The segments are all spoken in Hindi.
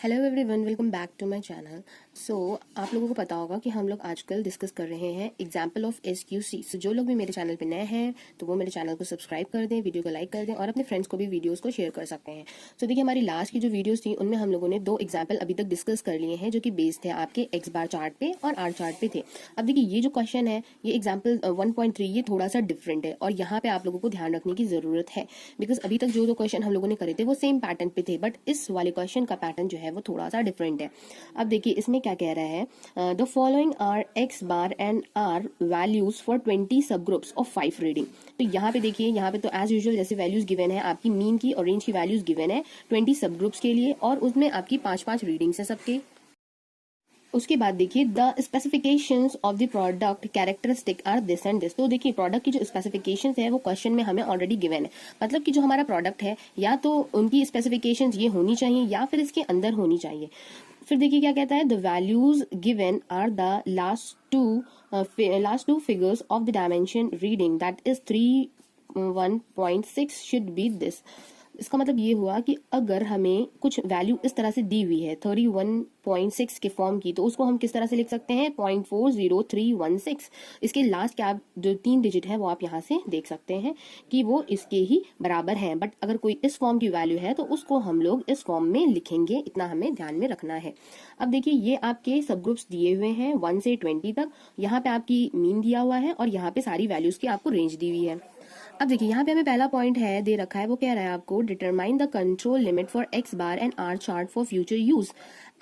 Hello everyone, welcome back to my channel. आप लोगों को पता होगा कि हम लोग आजकल डिस्कस कर रहे हैं एग्जाम्पल ऑफ एसक्यूसी। जो लोग भी मेरे चैनल पे नए हैं तो वो मेरे चैनल को सब्सक्राइब कर दें, वीडियो को लाइक कर दें और अपने फ्रेंड्स को भी वीडियोस को शेयर कर सकते हैं। देखिए, हमारी लास्ट की जो वीडियोस थी उनमें हम लोगों ने 2 एग्जाम्पल अभी तक डिस्कस कर लिए हैं जो कि बेस्ड थे आपके एक्स बार चार्ट पे और आर चार्ट पे थे। अब देखिए, ये जो क्वेश्चन है ये एग्जाम्पल 1.3 ये थोड़ा सा डिफरेंट है और यहाँ पे आप लोगों को ध्यान रखने की जरूरत है, बिकॉज अभी तक जो क्वेश्चन हम लोगों ने करे थे वो सेम पैटर्न पे थे, बट इस वाले क्वेश्चन का पैटर्न जो है वो थोड़ा सा डिफरेंट है। अब देखिए इसमें क्या कह रहा है, the following R X bar and R values for 20 sub groups of 5 reading. तो यहाँ पे देखिए, यहाँ पे तो एज यूजुअल जैसे वैल्यूज गिवन है, आपकी मीन की और रेंज की वैल्यूज गिवन है 20 सब ग्रुप्स के लिए और उसमें आपकी 5-5 रीडिंग्स है सबके। उसके बाद देखिए, the specifications of the product characteristic are this and this. तो देखिए, प्रोडक्ट की जो स्पेसिफिकेशंस है वो क्वेश्चन में हमें ऑलरेडी गिवन है, मतलब कि जो हमारा प्रोडक्ट है या तो उनकी स्पेसिफिकेशंस ये होनी चाहिए या फिर इसके अंदर होनी चाहिए। फिर देखिए क्या कहता है, the values given are the last two figures of the dimension reading that is 31.6 should be this. इसका मतलब ये हुआ कि अगर हमें कुछ वैल्यू इस तरह से दी हुई है 31.6 के फॉर्म की, तो उसको हम किस तरह से लिख सकते हैं, 0.40316। इसके लास्ट क्या जो 3 डिजिट है वो आप यहाँ से देख सकते हैं कि वो इसके ही बराबर हैं, बट अगर कोई इस फॉर्म की वैल्यू है तो उसको हम लोग इस फॉर्म में लिखेंगे, इतना हमें ध्यान में रखना है। अब देखिए, ये आपके सब ग्रुप्स दिए हुए हैं 1 से 20 तक, यहाँ पे आपकी मीन दिया हुआ है और यहाँ पे सारी वैल्यूज की आपको रेंज दी हुई है। अब देखिए, यहाँ पे हमें पहला पॉइंट है दे रखा है, वो कह रहा है आपको determine the control limit for X bar and R chart for future use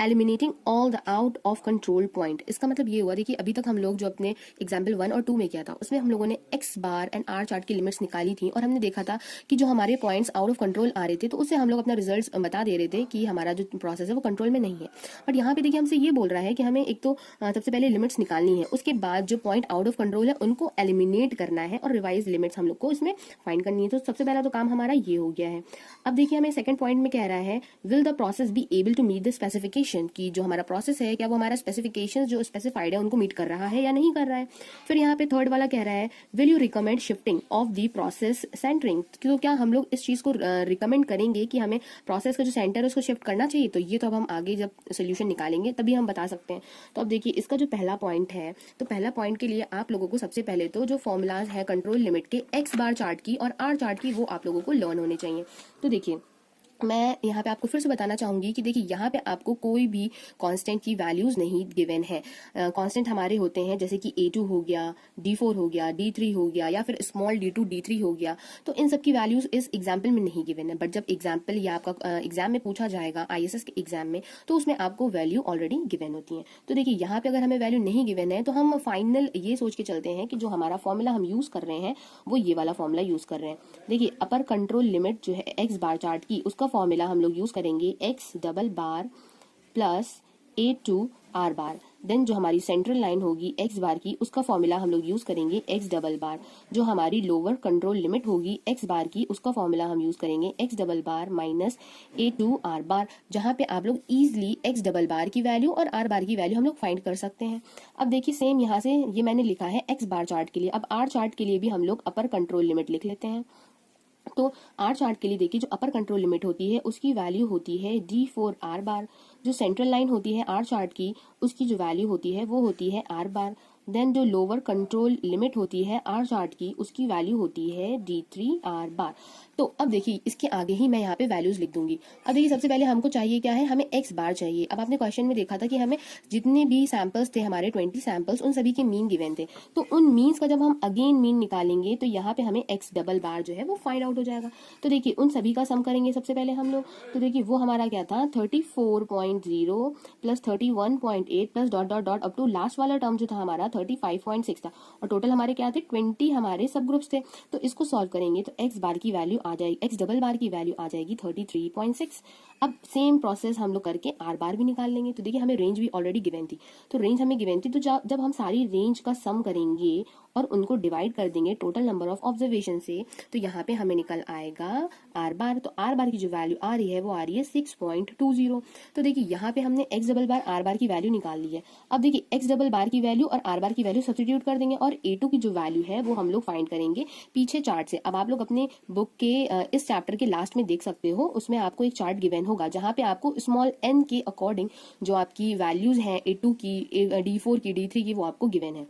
eliminating all the out of control point. इसका मतलब ये हुआ, देखिए अभी तक हम लोग जो अपने एग्जाम्पल 1 और 2 में किया था उसमें हम लोगों ने X bar and R chart की लिमिट्स निकाली थी और हमने देखा था कि जो हमारे पॉइंट्स आउट ऑफ कंट्रोल आ रहे थे तो उससे हम लोग अपना रिजल्ट बता दे रहे थे कि हमारा जो प्रोसेस है वो कंट्रोल में नहीं है। बट यहाँ पे देखिए हमसे ये बोल रहा है कि हमें एक तो सबसे पहले लिमिट्स निकालनी है, उसके बाद जो पॉइंट आउट ऑफ कंट्रोल है उनको एलिमिनेट करना है और रिवाइज लिमिट्स हम लोग को इसमें फाइंड करनी है। तो सबसे पहला तो काम हमारा ये हो गया है। अब देखिए, हमें सेकंड पॉइंट में कह रहा है, will the process be able to meet the specification, की जो हमारा प्रोसेस है क्या वो हमारा स्पेसिफिकेशन जो स्पेसिफाइड है उनको मीट कर रहा है या नहीं कर रहा है। फिर यहाँ पे थर्ड वाला कह रहा है, will you recommend shifting of the process centering. तो क्या हम लोग इस चीज को रिकमेंड करेंगे कि हमें प्रोसेस का जो सेंटर है उसको शिफ्ट करना चाहिए। तो ये तो अब हम आगे जब सोल्यूशन निकालेंगे तभी हम बता सकते हैं। तो अब देखिए, इसका जो पहला पॉइंट है, तो पहला पॉइंट के लिए आप लोगों को सबसे पहले तो जो फॉर्मुलाज है कंट्रोल लिमिट के एक्स बार चार्ट की और आर चार्ट की वो आप लोगों को लर्न होने चाहिए। तो देखिए, मैं यहाँ पे आपको फिर से बताना चाहूंगी कि देखिए यहाँ पे आपको कोई भी कांस्टेंट की वैल्यूज नहीं गिवन है। कांस्टेंट हमारे होते हैं जैसे कि A2 हो गया, D4 हो गया, D3 हो गया या फिर स्मॉल D2 D3 हो गया, तो इन सब की वैल्यूज इस एग्जाम्पल में नहीं गिवन है। बट जब एग्जाम्पल या आपका एग्जाम में पूछा जाएगा ISS के एग्जाम में, तो उसमें आपको वैल्यू ऑलरेडी गिवन होती है। तो देखिए, यहाँ पे अगर हमें वैल्यू नहीं गिवन है तो हम फाइनल ये सोच के चलते हैं कि जो हमारा फॉर्मूला हम यूज कर रहे हैं वो ये वाला फॉर्मूला यूज कर रहे हैं। देखिए, अपर कंट्रोल लिमिट जो है एक्स बार चार्ट की, उसका फॉर्मूला हम लोग यूज करेंगे X double bar plus A2 R bar. Then जो हमारी सेंट्रल लाइन होगी एक्स बार की, उसका फॉर्मूला हम लोग यूज करेंगे एक्स डबल बार। जो हमारी लोअर कंट्रोल लिमिट होगी एक्स बार की, उसका फॉर्मूला हम यूज करेंगे एक्स डबल बार माइनस A2 आर बार, जहां पे आप लोग इजिली एक्स डबल बार की वैल्यू और आर बार की वैल्यू हम लोग फाइंड कर सकते हैं। अब देखिए, सेम यहाँ से ये मैंने लिखा है एक्स बार चार्ट के लिए। अब आर चार्ट के लिए भी हम लोग अपर कंट्रोल लिमिट लिख लेते हैं। तो आर चार्ट के लिए देखिए, जो अपर कंट्रोल लिमिट होती है उसकी वैल्यू होती है D4 आर बार। जो सेंट्रल लाइन होती है आर चार्ट की, उसकी जो वैल्यू होती है वो होती है आर बार। देन जो लोअर कंट्रोल लिमिट होती है आर चार्ट की, उसकी वैल्यू होती है D3 आर बार। तो अब देखिए, इसके आगे ही मैं यहाँ पे वैल्यूज लिख दूंगी। अब देखिए, सबसे पहले हमको चाहिए क्या है, हमें एक्स बार चाहिए। अब आपने क्वेश्चन में देखा था कि हमें जितने भी सैंपल्स थे हमारे 20 सैंपल्स, उन सभी के मीन गिवन थे। तो उन मीन्स का जब हम अगेन मीन निकालेंगे तो यहाँ पे हमें एक्स डबल बार जो है वो फाइंड आउट हो जाएगा। तो देखिए, उन सभी का सम करेंगे सबसे पहले हम लोग। तो देखिए, वो हमारा क्या था, 34.0 plus 31.8 plus dot dot dot up to last वाला टर्म जो था हमारा 35.6 था, और टोटल हमारे क्या थे, 20 हमारे सब ग्रुप्स थे। तो इसको सॉल्व करेंगे तो एक्स बार की वैल्यू आ जाएगी, एक्स डबल बार की वैल्यू आ जाएगी 33.6। अब सेम प्रोसेस हम लोग करके आर बार भी निकाल लेंगे। तो देखिए, हमें रेंज भी ऑलरेडी गिवन थी, तो रेंज हमें गिवन थी, तो जब हम सारी रेंज का सम करेंगे और उनको डिवाइड कर देंगे टोटल नंबर ऑफ ऑब्जर्वेशन से, तो यहाँ पे हमें निकल आएगा आर बार, तो आर बार की जो वैल्यू आ रही है वो आ रही है 6.20। तो देखिए यहाँ पे हमने एक्स डबल बार आर बार की वैल्यू निकाल ली है। अब देखिए एक्स डबल बार की वैल्यू और आर बार की वैल्यू सब्स्टिट्यूट कर देंगे और A2 की जो वैल्यू है वो हम लोग फाइंड करेंगे पीछे चार्ट से। अब आप लोग अपने बुक के इस चैप्टर के लास्ट में देख सकते हो, उसमें आपको एक चार्ट गिवन होगा जहाँ पे आपको स्मॉल n के अकॉर्डिंग जो आपकी वैल्यूज हैं A2 की, D4 की, D3 की, वो आपको गिवन है।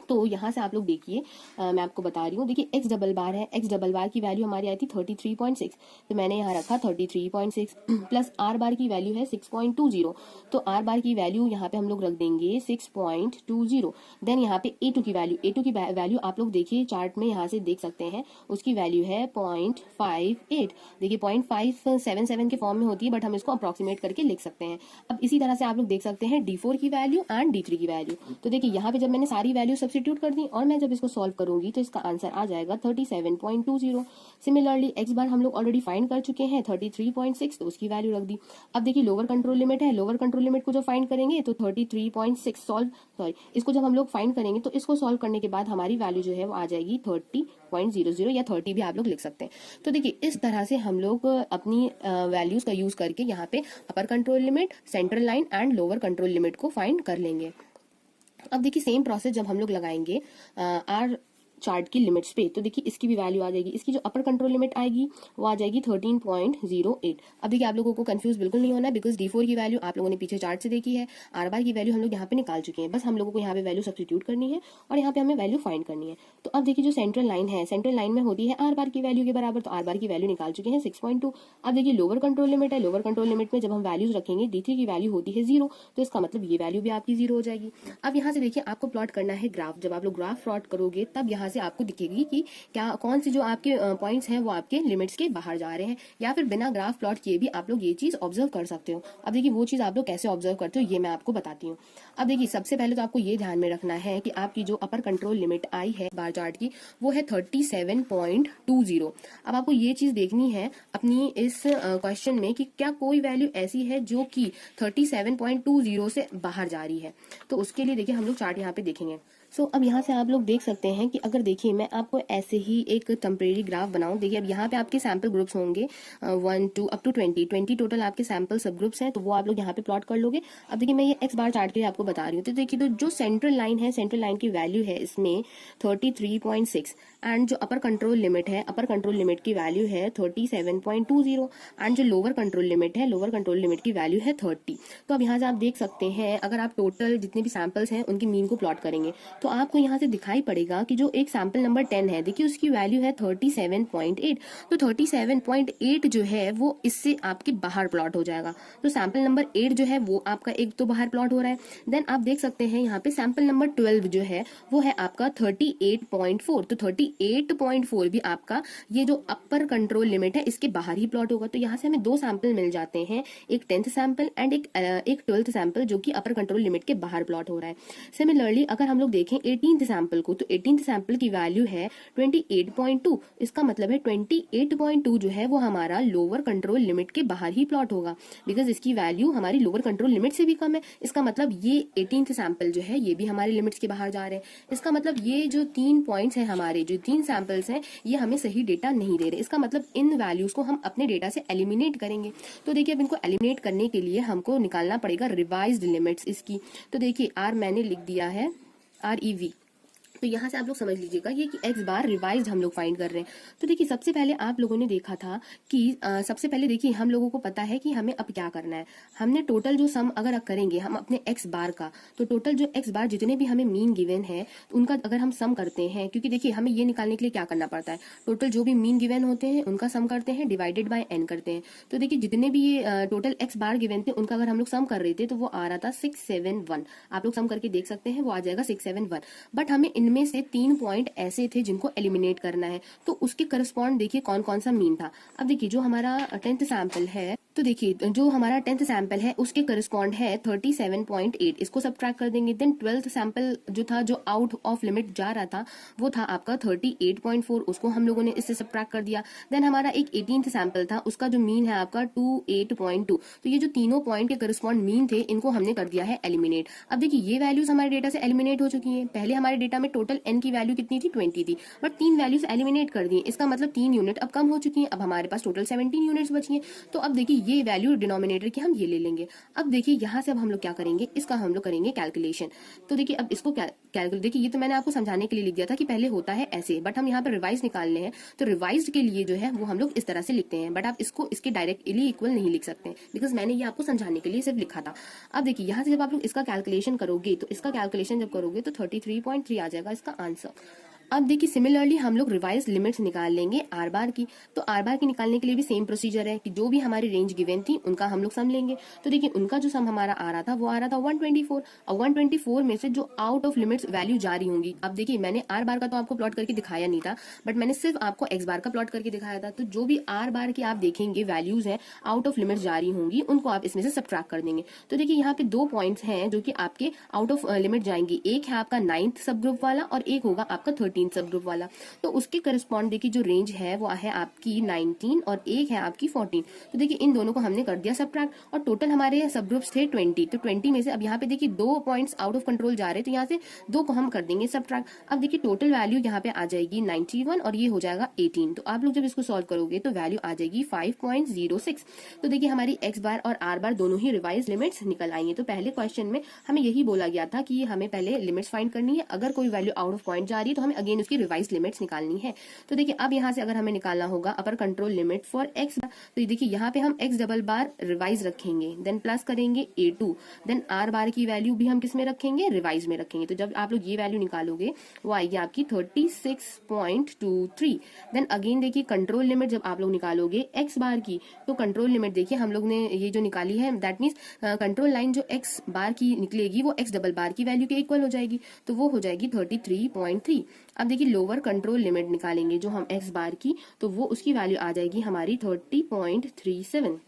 तो यहाँ से आप लोग देखिए, मैं आपको बता रही हूँ, देखिए एक्स डबल बार है, एक्स डबल बार की वैल्यू हमारी आई थी 33.6, तो मैंने यहाँ रखा 33.6 प्लस आर बार की वैल्यू है 6.20, तो आर बार की वैल्यू यहाँ पे हम लोग रख देंगे 6.20। देन यहाँ पे A2 की वैल्यू, A2 की वैल्यू आप लोग देखिए चार्ट में यहाँ से देख सकते हैं, उसकी वैल्यू है 0.58। देखिए 0.577 के फॉर्म में होती है, बट हम इसको अप्रोक्सीमेट करके लिख सकते हैं। अब इसी तरह से आप लोग देख सकते हैं D4 की वैल्यू एंड D3 की वैल्यू। तो देखिए यहाँ पे जब मैंने सारी वैल्यू सब्स्टिट्यूट कर दी और मैं जब इसको सॉल्व करूंगी तो इसका आंसर आ जाएगा 37.20। सिमिलरली एक्स बार हम लोग ऑलरेडी फाइंड कर चुके हैं 33.6, तो उसकी वैल्यू रख दी। अब देखिए लोअर कंट्रोल लिमिट है, लोअर कंट्रोल लिमिट को जब फाइंड करेंगे तो 33.6 इसको जब हम लोग फाइंड करेंगे तो इसको सॉल्व करने के बाद हमारी वैल्यू जो है वो आ जाएगी 30.00 या 30 भी आप लोग लिख सकते हैं। तो देखिए इस तरह से हम लोग अपनी वैल्यूज का यूज करके यहाँ पे अपर control limit, central line and lower control limit को फाइंड कर लेंगे। अब देखिए सेम प्रोसेस जब हम लोग लगाएंगे आर चार्ट की लिमिट्स पे, तो देखिए इसकी भी वैल्यू आ जाएगी। इसकी जो अपर कंट्रोल लिमिट आएगी वो आ जाएगी 13.08। अब देखिए आप लोगों को कंफ्यूज बिल्कुल नहीं होना है, बिकॉज D4 की वैल्यू आप लोगों ने पीछे चार्ट से देखी है, आर बार की वैल्यू हम लोग यहाँ पे निकाल चुके हैं, बस हम लोगों को यहाँ पे वैल्यू सब्स्टिट्यूट करनी है और यहाँ पे हमें वैल्यू फाइंड करनी है। तो अब देखिए जो सेंट्रल लाइन है, सेंट्रल लाइन में होती है आर बार की वैल्यू के बराबर, तो आर बार की वैल्यू निकाल चुके हैं 6.2। अब देखिए लोअर कंट्रोल लिमिट है, लोअर कंट्रोल लिमिट में जब हम वैल्यूज रखेंगे D3 की वैल्यू होती है 0, तो इसका मतलब ये वैल्यू भी आपकी 0 हो जाएगी। अब यहाँ से देखिए आपको प्लॉट करना है ग्राफ। जब आप लोग ग्राफ प्लॉट करोगे तब यहाँ से आपको दिखेगी कि क्या कौन से जो आपके पॉइंट्स हैं वो आपके लिमिट्स के बाहर जा रहे हैं, या फिर बिना ग्राफ प्लॉट किए भी आप लोग ये चीज ऑब्जर्व कर सकते हो। अब देखिए वो चीज आप लोग कैसे ऑब्जर्व करते हो ये मैं आपको बताती हूँ। अब देखिए सबसे पहले तो आपको ये ध्यान में रखना है कि आपकी जो अपर कंट्रोल लिमिट आई है बार चार्ट की वो है 37.20। अब आपको ये चीज देखनी है अपनी इस क्वेश्चन में कि क्या कोई वैल्यू ऐसी है जो कि 37.20 से बाहर जा रही है। तो उसके लिए देखिए हम लोग चार्ट यहाँ पे देखेंगे। अब यहाँ से आप लोग देख सकते हैं कि अगर देखिए मैं आपको ऐसे ही एक टेम्परेरी ग्राफ बनाऊं। देखिए अब यहाँ पे आपके सैंपल ग्रुप्स होंगे 1 2 अप टू 20 टोटल आपके सैंपल सब ग्रुप्स हैं, तो वो आप लोग यहाँ पे प्लॉट कर लोगे। अब देखिए मैं ये एक्स बार चार्ट के लिए आपको बता रही हूँ। तो देखिए तो जो सेंट्रल लाइन है, सेंट्रल लाइन की वैल्यू है इसमें 33.6 एंड जो अपर कंट्रोल लिमिट है, अपर कंट्रोल लिमिट की वैल्यू है 37.20 एंड जो लोअर कंट्रोल लिमिट है, लोअर कंट्रोल लिमिट की वैल्यू है 30। तो अब यहाँ से आप देख सकते हैं अगर आप टोटल जितने भी सैंपल्स हैं उनकी मीन को प्लॉट करेंगे तो आपको यहाँ से दिखाई पड़ेगा कि जो एक सैंपल नंबर 10 है, देखिए उसकी वैल्यू है 37.8। तो 37.8 जो है वो इससे आपके बाहर प्लॉट हो जाएगा। तो सैंपल नंबर 8 जो है वो आपका एक तो बाहर प्लॉट हो रहा है। देन आप देख सकते हैं यहाँ पे सैंपल नंबर 12 जो है वो है आपका 38.4। तो 38.4 भी आपका ये जो अपर कंट्रोल लिमिट है इसके बाहर ही प्लॉट होगा। तो यहाँ से हमें दो सैंपल मिल जाते हैं, एक 10th सैंपल एंड एक 12th सैंपल जो कि अपर कंट्रोल लिमिट के बाहर प्लॉट हो रहा है। सिमिलरली अगर हम लोग देखें 18th सैंपल को, तो 18th सैंपल की वैल्यू है 28.2। इसका मतलब है 28.2 जो है वो हमारा लोअर कंट्रोल लिमिट के बाहर ही प्लॉट होगा, बिकॉज इसकी वैल्यू हमारी लोअर कंट्रोल लिमिट से भी कम है। इसका मतलब ये 18th सैंपल जो है ये भी हमारे लिमिट्स के बाहर जा रहे हैं। इसका मतलब ये जो 3 पॉइंट्स हैं, हमारे जो 3 सैंपल्स हैं, ये हमें सही डेटा नहीं दे रहे। इसका मतलब इन वैल्यूज को हम अपने डेटा से एलिमिनेट करेंगे। तो देखिए अब इनको एलिमिनेट करने के लिए हमको निकालना पड़ेगा रिवाइज्ड लिमिट्स इसकी। तो देखिए आर मैंने लिख दिया है REV। तो यहाँ से आप लोग समझ लीजिएगा ये कि एक्स बार रिवाइज्ड हम लोग फाइंड कर रहे हैं। तो देखिए सबसे पहले आप लोगों ने देखा था कि सबसे पहले देखिए हम लोगों को पता है कि हमें अब क्या करना है। हमने टोटल जो सम अगर करेंगे हम अपने एक्स बार का, तो टोटल जो एक्स बार जितने भी हमें मीन गिवन है उनका अगर हम सम करते हैं, क्योंकि देखिए हमें ये निकालने के लिए क्या करना पड़ता है, टोटल जो भी मीन गिवन होते हैं उनका सम करते हैं डिवाइडेड बाय n करते हैं। तो देखिए जितने भी ये टोटल एक्स बार गिवन थे उनका अगर हम लोग सम कर रहे थे तो वो आ रहा था 671। आप लोग सम करके देख सकते हैं वो आ जाएगा 671। बट हमें इनमें से 3 पॉइंट ऐसे थे जिनको एलिमिनेट करना है, तो उसके करस्पॉन्ड देखिए कौन कौन सा मीन था। अब देखिए जो हमारा 10th सैंपल है तो देखिए जो हमारा 10th सैंपल है उसके करस्पॉन्ड है 37.8, इसको सब्ट्रैक्ट कर देंगे। देन 12th सैंपल जो था, जो आउट ऑफ लिमिट जा रहा था, वो था आपका 38.4, उसको हम लोगों ने इससे सब्ट्रैक्ट कर दिया। देन हमारा एक 18th सैंपल था, उसका जो मीन है आपका 28.2। तो ये जो तीनों पॉइंट के करस्पॉन्ड मीन थे, इनको हमने कर दिया है एलिमिनेट। अब देखिए ये वैल्यूज हमारे डेटा से एलिमिनेट हो चुकी है। पहले हमारे डेटा में टोटल एन की वैल्यू कितनी थी, 20 थी, बट 3 वैल्यूज एलिमिनेट कर दी, इसका मतलब 3 यूनिट अब कम हो चुकी है। अब हमारे पास टोटल 17 यूनिट्स बची है। तो अब देखिए ये वैल्यू डिनोमिनेटर की हम ये ले लेंगे। अब देखिए यहाँ से अब हम लोग क्या करेंगे, इसका हम लोग करेंगे कैलकुलेशन। तो देखिए अब इसको कैलकुलेट, देखिए ये तो मैंने आपको समझाने के लिए लिख दिया था कि पहले होता है ऐसे, बट हम यहाँ पर रिवाइज निकालने हैं, तो रिवाइज के लिए जो है वो हम लोग इस तरह से लिखते हैं, बट आप इसको इसके डायरेक्टली इक्वल नहीं लिख सकते, बिकॉज मैंने ये आपको समझाने के लिए सिर्फ लिखा था। अब देखिए यहाँ से जब आप लोग इसका कैलकुलेशन करोगे, तो इसका कैलकुलेशन जब करोगे तो 33.3 आ जाएगा इसका आंसर। अब देखिए सिमिलरली हम लोग रिवाइज लिमिट्स निकाल लेंगे आर बार की। तो आर बार की निकालने के लिए भी सेम प्रोसीजर है कि जो भी हमारी रेंज गिवन थी उनका हम लोग सम लेंगे। तो देखिए उनका जो सम हमारा आ रहा था वो आ रहा था 124, और 124 में से जो आउट ऑफ लिमिट्स वैल्यू जा रही होंगी, अब देखिए मैंने आर बार का तो आपको प्लॉट करके दिखाया नहीं था, बट मैंने सिर्फ आपको एक्स बार का प्लॉट करके दिखाया था। तो जो भी आर बार की आप देखेंगे वैल्यूज है आउट ऑफ लिमिट्स जा रही होंगी, उनको आप इसमें से सब्ट्रैक्ट कर देंगे। तो देखिए यहाँ पे 2 पॉइंट्स हैं जो कि आपके आउट ऑफ लिमिट जाएंगे, एक है आपका 9th सब ग्रुप वाला और एक होगा आपका 13th सब ग्रुप वाला। तो उसके करस्पॉन्ड देखिए जो रेंज है वो है आपकी 19 और एक है आपकी 14। तो देखिए इन दोनों को हमने कर दिया सब्ट्रैक्ट, और टोटल हमारे सब ग्रुप्स थे 20। तो 20 में से अब यहाँ पे देखिए 2 पॉइंट्स आउट ऑफ कंट्रोल जा रहे हैं, तो यहाँ से 2 को हम कर देंगे सब्ट्रैक्ट। अब देखिए टोटल वैल्यू यहाँ पे आ जाएगी 91 और ये हो जाएगा 18। तो आप लोग जब इसको सॉल्व करोगे तो वैल्यू आ जाएगी 5.06। तो देखिए हमारी एक्स बार और आर बार दोनों ही रिवाइज लिमिट्स निकल आई है। तो पहले क्वेश्चन में हमें यही बोला गया था कि हमें पहले लिमिट्स फाइंड करनी है, अगर कोई वैल्यू आउट ऑफ पॉइंट जा रही है तो हमें अगेन उसकी रिवाइज लिमिट्स निकालनी है। तो देखिए अब यहाँ से अगर हमें निकालना होगा अपर कंट्रोल लिमिट फॉर एक्स, तो देखिए यहाँ पे हम एक्स डबल बार रिवाइज रखेंगे, देन प्लस करेंगे a2, देन आर बार की वैल्यू भी हम किस में रखेंगे, रिवाइज में रखेंगे। तो जब आप लोग ये वैल्यू निकालोगे वो आएगी आपकी 36.23। देन अगेन देखिए कंट्रोल लिमिट जब आप लोग निकालोगे एक्स बार की, तो कंट्रोल लिमिट देखिए हम लोग ने ये जो निकाली है, दैट मीन्स कंट्रोल लाइन जो एक्स बार की निकलेगी वो एक्स डबल बार की वैल्यू के इक्वल हो जाएगी, तो वो हो जाएगी 33.3। अब देखिए लोअर कंट्रोल लिमिट निकालेंगे जो हम एक्स बार की, तो वो उसकी वैल्यू आ जाएगी हमारी 30.37।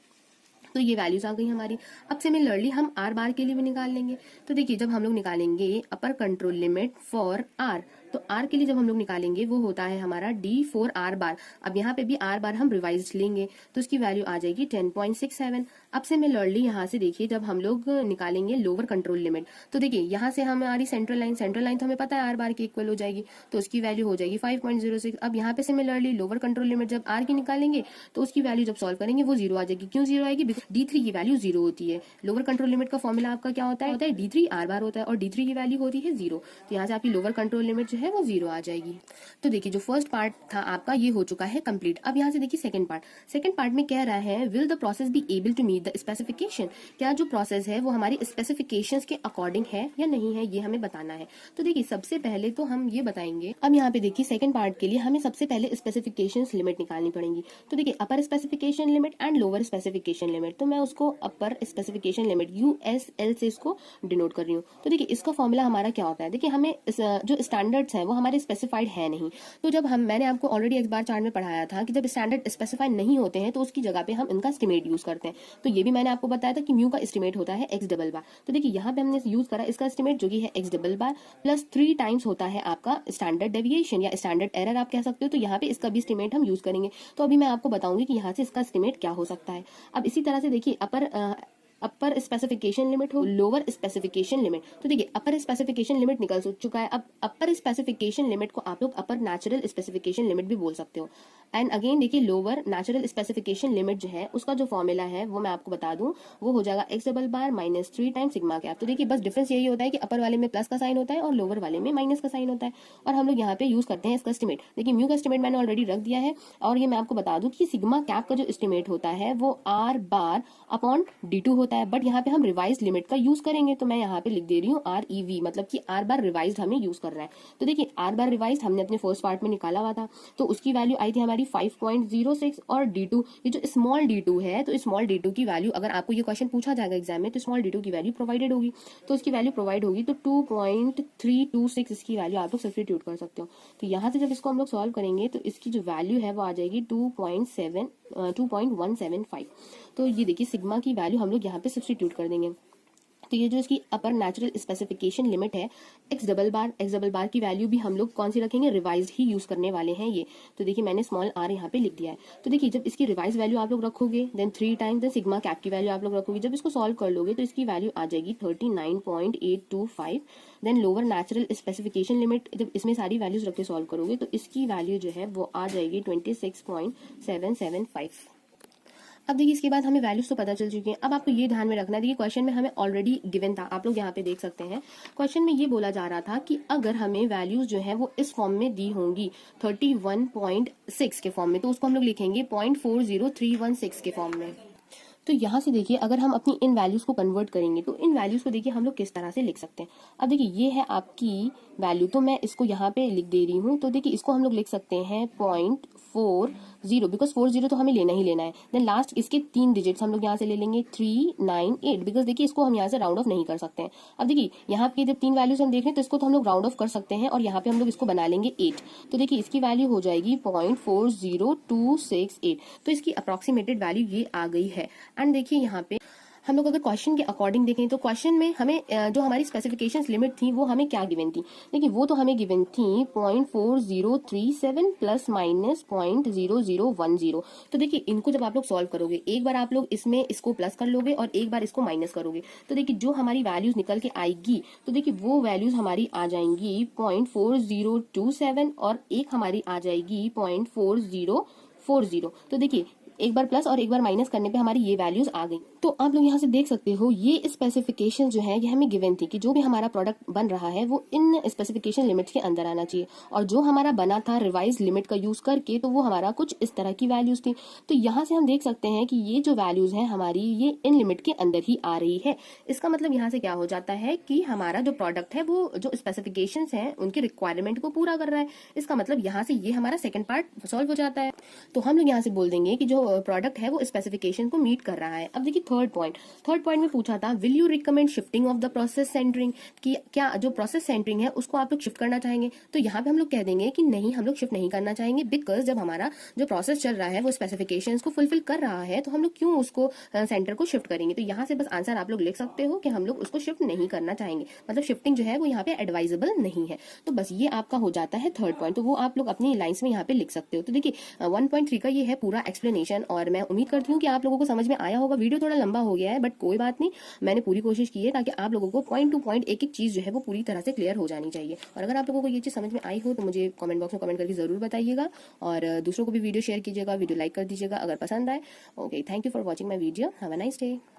तो ये वैल्यूज आ गई हमारी। अब सिमिलरली हम आर बार के लिए भी निकाल लेंगे। तो देखिए जब हम लोग निकालेंगे upper control limit for R, तो आर के लिए जब हम लोग निकालेंगे वो होता है हमारा D4 आर बार। अब यहाँ पे भी आर बार हम रिवाइज लेंगे तो उसकी वैल्यू आ जाएगी 10.67। अब सिमिलरली यहाँ से देखिए जब हम लोग निकालेंगे लोअर कंट्रोल लिमिट, तो देखिए यहाँ से हमारी सेंट्रल लाइन तो हमें पता है आर बार की इक्वल हो जाएगी, तो उसकी वैल्यू हो जाएगी 5.06। अब यहाँ पे सिमिलरली लोअर कंट्रोल लिमिट जब आर की निकालेंगे तो उसकी वैल्यू जब सॉल्व करेंगे वो 0 आ जाएगी। क्यों 0 आएगी, D3 की वैल्यू 0 होती है। लोअर कंट्रोल लिमिट का फॉर्मूला आपका क्या होता है D3 आर बार होता है, और D3 की वैल्यू होती है 0। तो यहाँ से आपकी लोअर कंट्रोल लिमिट जो है वो 0 आ जाएगी। तो देखिए जो फर्स्ट पार्ट था आपका ये हो चुका है कंप्लीट। अब यहाँ से देखिए सेकंड पार्ट में कह रहा है will the process be able to meet the specification, क्या जो प्रोसेस है वो हमारी स्पेसिफिकेशंस के अकॉर्डिंग है या नहीं है, ये हमें बताना है। तो देखिए सबसे पहले तो हम ये बताएंगे, अब यहाँ पे देखिए सेकंड पार्ट के लिए हमें सबसे पहले स्पेसिफिकेशंस लिमिट निकालनी पड़ेंगी। तो देखिए upper specification limit and lower specification limit, तो मैं उसको अपर स्पेसिफिकेशन लिमिट USL से इसको डिनोट कर रही हूँ। तो देखिए इसका फॉर्मूला हमारा क्या होता है, देखिए हमें जो स्टैंडर्ड्स हैं वो हमारे स्पेसिफाइड है नहीं। तो जब मैंने आपको ऑलरेडी एक बार चार्ट में पढ़ाया था कि जब स्टैंडर्ड स्पेसिफाइड नहीं होते हैं तो उसकी जगह पे हम इनका एस्टिमेट यूज करते हैं। तो ये भी मैंने आपको बताया था कि म्यू का एस्टिमेट होता है एक्स डबल बार। तो देखिए यहाँ पे हमने यूज करा इसका एस्टिमेट जो कि है x double bar plus 3 times होता है आपका स्टैंडर्ड डेविएशन या स्टैंडर्ड एरर आप कह सकते हो। तो यहाँ पे इसका भी एस्टिमेट हम यूज करेंगे। तो अभी मैं आपको बताऊंगी कि यहाँ से इसका एस्टिमेट क्या हो सकता है। अब इसी तरह से देखिए अपर स्पेसिफिकेशन लिमिट हो लोअर स्पेसिफिकेशन लिमिट, तो देखिए अपर स्पेसिफिकेशन लिमिट निकल चुका है। अब अपर स्पेसिफिकेशन लिमिट को आप लोग अपर नेचुरल स्पेसिफिकेशन लिमिट भी बोल सकते हो। एंड अगेन देखिए लोअर नेचुरल स्पेसिफिकेशन लिमिट जो है उसका जो फॉर्मूला है वो मैं आपको बता दूं, वो हो जाएगा एक्स डबल बार माइनस 3 टाइम्स सिग्मा कैप। तो देखिए बस डिफरेंस यही होता है कि अपर वाले में प्लस का साइन होता है और लोअर वाले में माइनस का साइन होता है, और हम लोग यहाँ पे यूज करते हैं इसका एस्टिमेट। देखिए म्यू का एस्टिमेट मैंने ऑलरेडी रख दिया है, और ये मैं आपको बता दूं कि सिग्मा कैप का जो एस्टिमेट होता है वो आर बार अपॉन D2 होता है, बट यहाँ पे हम रिवाइज लिमिट का यूज करेंगे। तो मैं यहाँ पे लिख दे रही हूँ REV, मतलब कि आर बार रिवाइज हमें यूज कर रहा है। तो देखिए आर बार रिवाइज हमने अपने फर्स्ट पार्ट में निकाला हुआ था, तो उसकी वैल्यू आई थी हमारी 5.06, और D2 ये जो स्मॉल D2 है, तो स्मॉल D2 की वैल्यू अगर आपको ये क्वेश्चन पूछा जाएगा एग्जाम में तो स्मॉल D2 की वैल्यू प्रोवाइडेड होगी, तो उसकी वैल्यू प्रोवाइड होगी तो 2.326 इसकी वैल्यू आप लोग सब्स्टिट्यूट कर सकते हो। तो यहाँ से जब इसको हम लोग सॉल्व करेंगे तो इसकी जो वैल्यू है वो आ जाएगी 2.7 2.175। तो ये देखिए सिग्मा की वैल्यू हम लोग यहाँ पे सब्स्टिट्यूट कर देंगे। तो ये जो इसकी अपर नेचुरल स्पेसिफिकेशन लिमिट है एक्स डबल बार की वैल्यू भी हम लोग कौन सी रखेंगे, रिवाइज्ड ही यूज करने वाले हैं ये। तो देखिए मैंने स्मॉल आर यहाँ पे लिख दिया है। तो देखिए जब इसकी रिवाइज वैल्यू आप लोग रखोगे then 3 times then sigma cap की वैल्यू आप लोग रखोगे, जब इसको सॉल्व कर लोगे तो इसकी वैल्यू आ जाएगी 39.825। Then lower natural specification limit, जब इसमें सारी वैल्यूज रख के सॉल्व करोगे तो इसकी वैल्यू जो है वो आ जाएगी 26.775। अब देखिए इसके बाद हमें वैल्यूज तो पता चल चुकी हैं। अब आपको ये ध्यान में रखना है, देखिए क्वेश्चन में हमें ऑलरेडी गिवन था, आप लोग यहाँ पे देख सकते हैं। क्वेश्चन में ये बोला जा रहा था कि अगर हमें वैल्यूज जो है वो इस फॉर्म में दी होंगी 31.6 के फॉर्म में, तो उसको हम लोग लिखेंगे 0.40316 के फॉर्म में। तो यहाँ से देखिए अगर हम अपनी इन वैल्यूज को कन्वर्ट करेंगे तो इन वैल्यूज को देखिए हम लोग किस तरह से लिख सकते हैं। अब देखिए ये है आपकी वैल्यू, तो मैं इसको यहाँ पे लिख दे रही हूँ। तो देखिए इसको हम लोग लिख सकते हैं 0.40, बिकॉज 40 तो हमें लेना ही लेना है। देन लास्ट इसके 3 डिजिट्स हम लोग यहाँ से ले लेंगे 398, बिकॉज देखिए इसको हम यहाँ से राउंड ऑफ नहीं कर सकते हैं। अब देखिए यहाँ पे जब 3 वैल्यूज हम देख रहे हैं तो इसको तो हम लोग राउंड ऑफ कर सकते हैं और यहाँ पे हम लोग इसको बना लेंगे 8। तो देखिए इसकी वैल्यू हो जाएगी 0.40268। तो इसकी अप्रोक्सीमेटेड वैल्यू ये आ गई है। एंड देखिए यहाँ पे हम लोग अगर क्वेश्चन के अकॉर्डिंग देखें तो क्वेश्चन में हमें जो हमारी स्पेसिफिकेशंस लिमिट थी वो हमें क्या गिवन थी, देखिए वो तो हमें गिवन थी 0.4037 प्लस माइनस 0.0010। तो देखिए इनको जब आप लोग सॉल्व करोगे एक बार आप लोग इसमें इसको प्लस कर लोगे और एक बार इसको माइनस करोगे, तो देखिए जो हमारी वैल्यूज निकल के आएगी तो देखिए वो वैल्यूज हमारी आ जाएंगी 0.4027 और एक हमारी आ जाएगी 0.4040। तो देखिए एक बार प्लस और एक बार माइनस करने पे हमारी ये वैल्यूज आ गई। तो आप लोग यहाँ से देख सकते हो ये स्पेसिफिकेशन जो है ये हमें गिवन थी कि जो भी हमारा प्रोडक्ट बन रहा है वो इन स्पेसिफिकेशन लिमिट्स के अंदर आना चाहिए, और जो हमारा बना था रिवाइज लिमिट का यूज करके तो वो हमारा कुछ इस तरह की वैल्यूज थी। तो यहाँ से हम देख सकते हैं कि ये जो वैल्यूज हैं हमारी ये इन लिमिट के अंदर ही आ रही है। इसका मतलब यहाँ से क्या हो जाता है कि हमारा जो प्रोडक्ट है वो जो स्पेसिफिकेशन है उनके रिक्वायरमेंट को पूरा कर रहा है। इसका मतलब यहाँ से ये हमारा सेकंड पार्ट सॉल्व हो जाता है। तो हम लोग यहाँ से बोल देंगे कि जो प्रोडक्ट है वो स्पेसिफिकेशन को मीट कर रहा है। अब देखिए थर्ड पॉइंट में पूछा था will you recommend shifting of the process centering, कि क्या जो प्रोसेस सेंटरिंग है उसको आप लोग शिफ्ट करना चाहेंगे। तो यहाँ पे हम लोग कह देंगे कि नहीं हम लोग शिफ्ट नहीं करना चाहेंगे, बिकॉज जब हमारा जो प्रोसेस चल रहा है वो स्पेसिफिकेशंस को फुलफिल कर रहा है तो हम लोग क्यों उसको सेंटर को शिफ्ट करेंगे। तो यहाँ से बस आंसर आप लोग लिख सकते हो कि हम लोग उसको शिफ्ट नहीं करना चाहेंगे, मतलब शिफ्टिंग जो है वो यहाँ पे एडवाइजेबल नहीं है। तो बस ये आपका हो जाता है थर्ड पॉइंट, तो वो आप लोग अपनी लाइन्स में यहाँ पे लिख सकते हो। तो देखिए 1.3 का ये है पूरा एक्सप्लेनेशन और मैं उम्मीद करती हूँ कि आप लोगों को समझ में आया होगा। वीडियो थोड़ा लंबा हो गया है बट कोई बात नहीं, मैंने पूरी कोशिश की है ताकि आप लोगों को पॉइंट टू पॉइंट एक एक चीज जो है वो पूरी तरह से क्लियर हो जानी चाहिए। और अगर आप लोगों को ये चीज समझ में आई हो तो मुझे कमेंट बॉक्स में कमेंट करके जरूर बताइएगा और दूसरों को भी वीडियो शेयर कीजिएगा, वीडियो लाइक कर दीजिएगा अगर पसंद आए। Okay, thank you for watching my video, have a nice day.